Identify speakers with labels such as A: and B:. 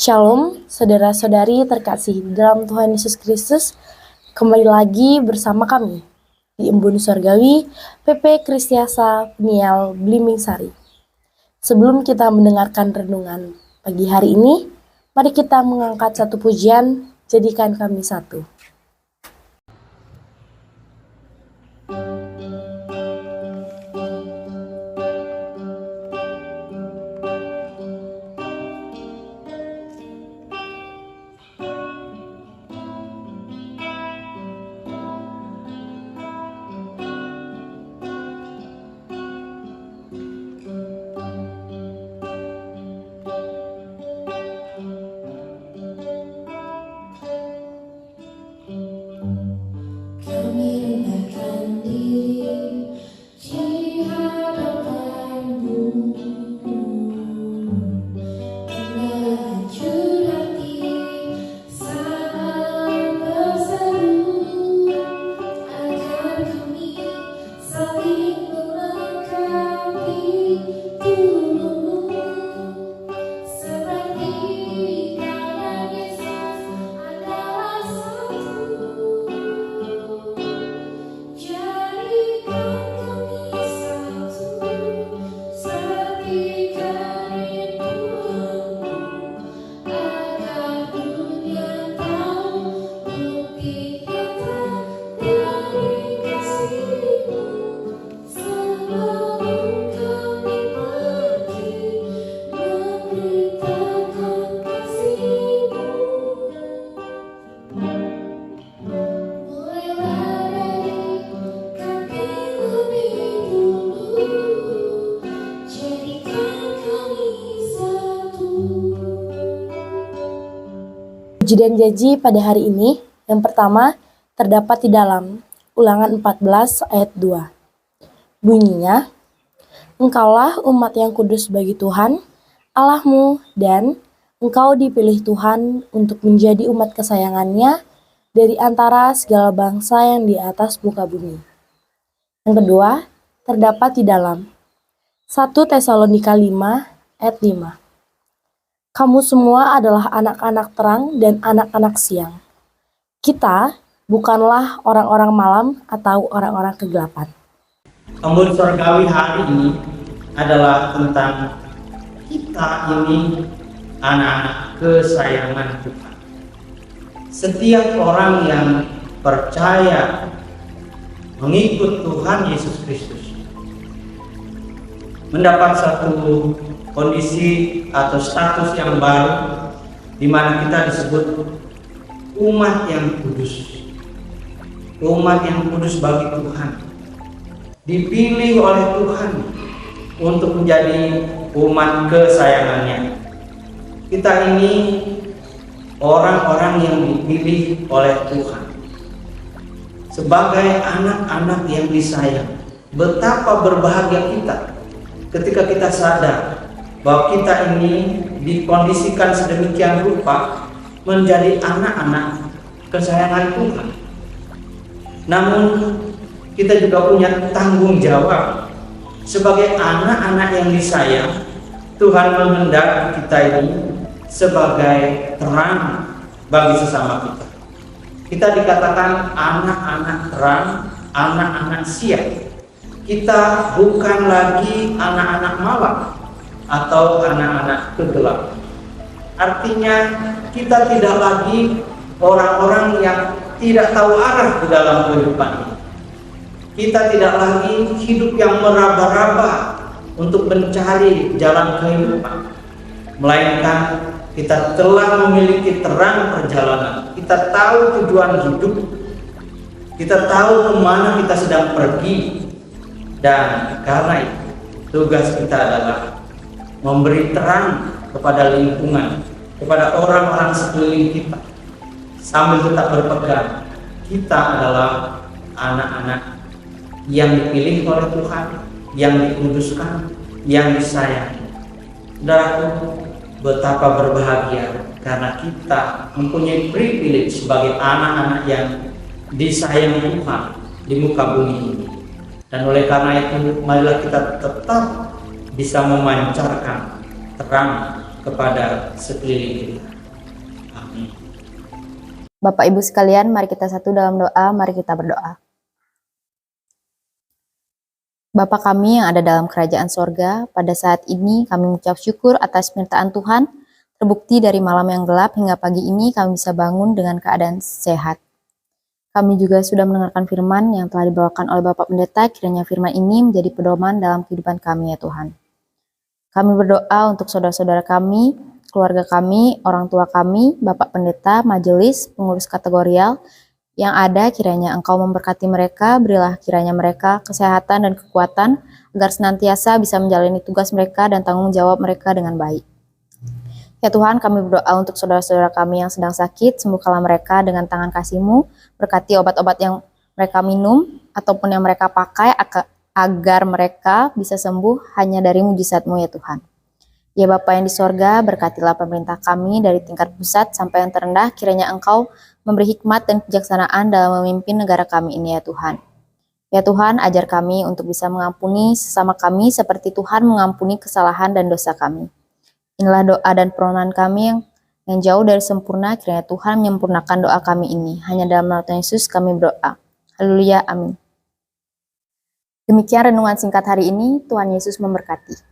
A: Shalom, saudara-saudari terkasih dalam Tuhan Yesus Kristus. Kembali lagi bersama kami di Embun Surgawi PP Kristiasa Peniel Blimbing Sari. Sebelum kita mendengarkan renungan pagi hari ini, mari kita mengangkat satu pujian, Jadikan Kami Satu. Puji dan janji pada hari ini, yang pertama terdapat di dalam Ulangan 14 ayat 2. Bunyinya, Engkaulah umat yang kudus bagi Tuhan, Allahmu, dan Engkau dipilih Tuhan untuk menjadi umat kesayangannya dari antara segala bangsa yang di atas muka bumi. Yang kedua, terdapat di dalam 1 Tesalonika 5 ayat 5. Kamu semua adalah anak-anak terang dan anak-anak siang. Kita bukanlah orang-orang malam atau orang-orang kegelapan.
B: Embun Surgawi hari ini adalah tentang kita ini anak-anak kesayangan Tuhan. Setiap orang yang percaya mengikut Tuhan Yesus Kristus mendapat satu kondisi atau status yang baru di mana kita disebut umat yang kudus. Umat yang kudus bagi Tuhan. Dipilih oleh Tuhan untuk menjadi umat kesayangannya. Kita ini orang-orang yang dipilih oleh Tuhan sebagai anak-anak yang disayang. Betapa berbahagia kita ketika kita sadar bahwa kita ini dikondisikan sedemikian rupa menjadi anak-anak kesayangan Tuhan. Namun kita juga punya tanggung jawab sebagai anak-anak yang disayang. Tuhan menghendaki kita ini sebagai terang bagi sesama kita. Kita dikatakan anak-anak terang, anak-anak siang. Kita bukan lagi anak-anak malam atau anak-anak kegelapan. Artinya kita tidak lagi orang-orang yang tidak tahu arah di dalam kehidupan ini. Kita tidak lagi hidup yang meraba-raba untuk mencari jalan kehidupan, melainkan kita telah memiliki terang perjalanan. Kita tahu tujuan hidup, kita tahu kemana kita sedang pergi, dan karena itu tugas kita adalah memberi terang kepada lingkungan, kepada orang-orang sekeliling kita, sambil tetap berpegang kita adalah anak-anak yang dipilih oleh Tuhan, yang dikuduskan, yang disayangi. Saudaraku, betapa berbahagia karena kita mempunyai privilege sebagai anak-anak yang disayangi Tuhan di muka bumi ini. Dan oleh karena itu, marilah kita tetap bisa memancarkan terang kepada sekeliling kita.
C: Bapak Ibu sekalian, mari kita satu dalam doa, mari kita berdoa. Bapa kami yang ada dalam kerajaan sorga, pada saat ini kami mengucap syukur atas penyertaan Tuhan, terbukti dari malam yang gelap hingga pagi ini kami bisa bangun dengan keadaan sehat. Kami juga sudah mendengarkan firman yang telah dibawakan oleh Bapak Pendeta, kiranya firman ini menjadi pedoman dalam kehidupan kami ya Tuhan. Kami berdoa untuk saudara-saudara kami, keluarga kami, orang tua kami, Bapak Pendeta, majelis, pengurus kategorial, yang ada kiranya Engkau memberkati mereka, berilah kiranya mereka kesehatan dan kekuatan agar senantiasa bisa menjalani tugas mereka dan tanggung jawab mereka dengan baik. Ya Tuhan, kami berdoa untuk saudara-saudara kami yang sedang sakit, sembuhkanlah mereka dengan tangan kasih-Mu, berkati obat-obat yang mereka minum ataupun yang mereka pakai agar mereka bisa sembuh hanya dari mujizat-Mu ya Tuhan. Ya Bapa yang di sorga, berkatilah pemerintah kami dari tingkat pusat sampai yang terendah, kiranya Engkau memberi hikmat dan kebijaksanaan dalam memimpin negara kami ini ya Tuhan. Ya Tuhan, ajar kami untuk bisa mengampuni sesama kami seperti Tuhan mengampuni kesalahan dan dosa kami. Inilah doa dan permohonan kami yang jauh dari sempurna, kiranya Tuhan menyempurnakan doa kami ini. Hanya dalam nama Tuhan Yesus kami berdoa. Haleluya, amin. Demikian renungan singkat hari ini, Tuhan Yesus memberkati.